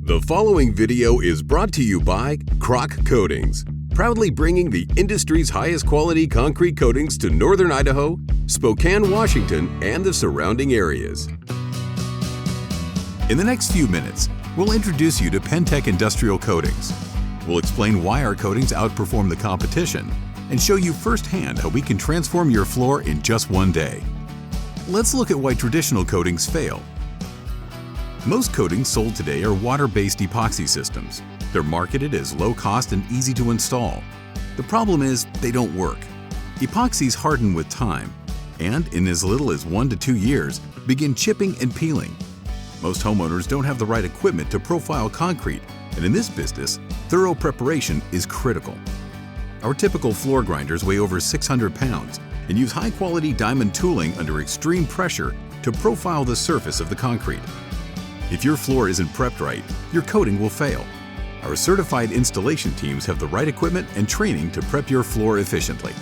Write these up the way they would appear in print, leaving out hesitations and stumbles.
The following video is brought to you by Croc Coatings, proudly bringing the industry's highest quality concrete coatings to Northern Idaho, Spokane, Washington, and the surrounding areas. In the next few minutes, we'll introduce you to Pentec Industrial Coatings. We'll explain why our coatings outperform the competition and show you firsthand how we can transform your floor in just one day. Let's look at why traditional coatings fail. Most coatings sold today are water-based epoxy systems. They're marketed as low cost and easy to install. The problem is they don't work. Epoxies harden with time and, in as little as 1 to 2 years, begin chipping and peeling. Most homeowners don't have the right equipment to profile concrete, and in this business, thorough preparation is critical. Our typical floor grinders weigh over 600 pounds and use high-quality diamond tooling under extreme pressure to profile the surface of the concrete. If your floor isn't prepped right, your coating will fail. Our certified installation teams have the right equipment and training to prep your floor efficiently.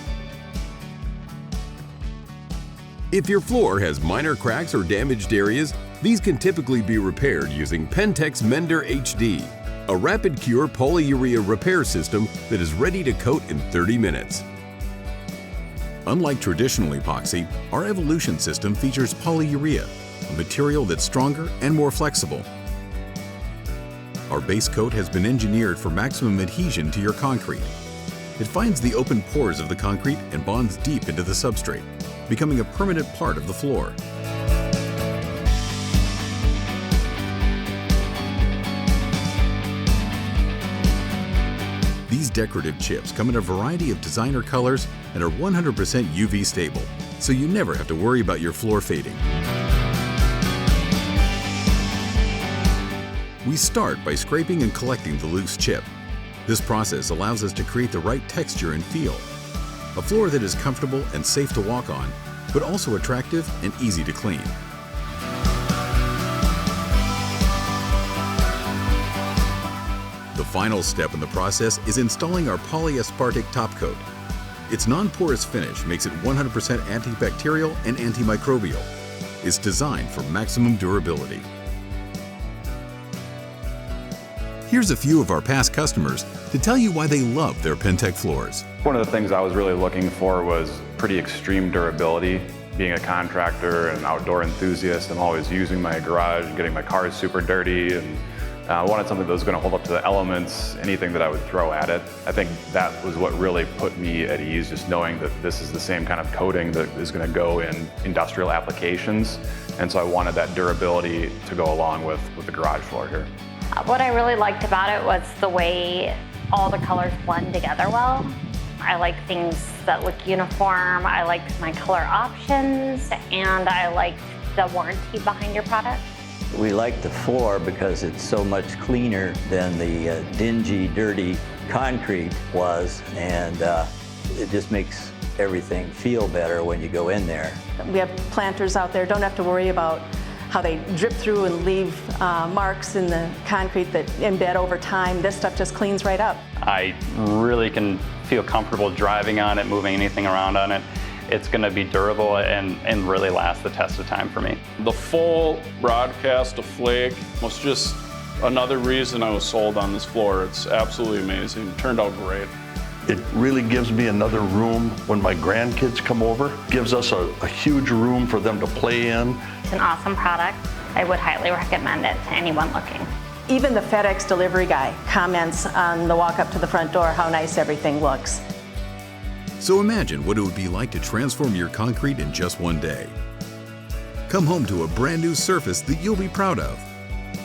If your floor has minor cracks or damaged areas, these can typically be repaired using Pentec's Mender HD, a rapid cure polyurea repair system that is ready to coat in 30 minutes. Unlike traditional epoxy, our Evolution system features polyurea, a material that's stronger and more flexible. Our base coat has been engineered for maximum adhesion to your concrete. It finds the open pores of the concrete and bonds deep into the substrate, becoming a permanent part of the floor. These decorative chips come in a variety of designer colors and are 100% UV stable, so you never have to worry about your floor fading. We start by scraping and collecting the loose chip. This process allows us to create the right texture and feel. A floor that is comfortable and safe to walk on, but also attractive and easy to clean. The final step in the process is installing our polyaspartic top coat. Its non-porous finish makes it 100% antibacterial and antimicrobial. It's designed for maximum durability. Here's a few of our past customers to tell you why they love their Pentec floors. One of the things I was really looking for was pretty extreme durability. Being a contractor and outdoor enthusiast, I'm always using my garage, getting my cars super dirty, and I wanted something that was going to hold up to the elements, anything that I would throw at it. I think that was what really put me at ease, just knowing that this is the same kind of coating that is going to go in industrial applications. And so I wanted that durability to go along with the garage floor here. What I really liked about it was the way all the colors blend together well. I like things that look uniform, I liked my color options, and I liked the warranty behind your product. We like the floor because it's so much cleaner than the dingy, dirty concrete was, and it just makes everything feel better when you go in there. We have planters out there, don't have to worry about how they drip through and leave marks in the concrete that embed over time. This stuff just cleans right up. I really can feel comfortable driving on it, moving anything around on it. It's going to be durable and really last the test of time for me. The full broadcast of flake was just another reason I was sold on this floor. It's absolutely amazing. It turned out great. It really gives me another room when my grandkids come over. It gives us a huge room for them to play in. It's an awesome product. I would highly recommend it to anyone looking. Even the FedEx delivery guy comments on the walk up to the front door how nice everything looks. So imagine what it would be like to transform your concrete in just one day. Come home to a brand new surface that you'll be proud of.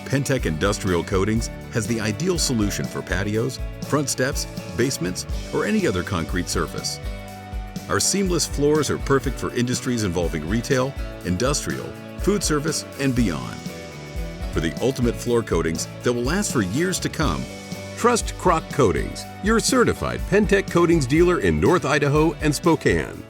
Pentec Industrial Coatings has the ideal solution for patios, front steps, basements, or any other concrete surface. Our seamless floors are perfect for industries involving retail, industrial, food service, and beyond. For the ultimate floor coatings that will last for years to come, trust Croc Coatings, your certified Pentec Coatings dealer in North Idaho and Spokane.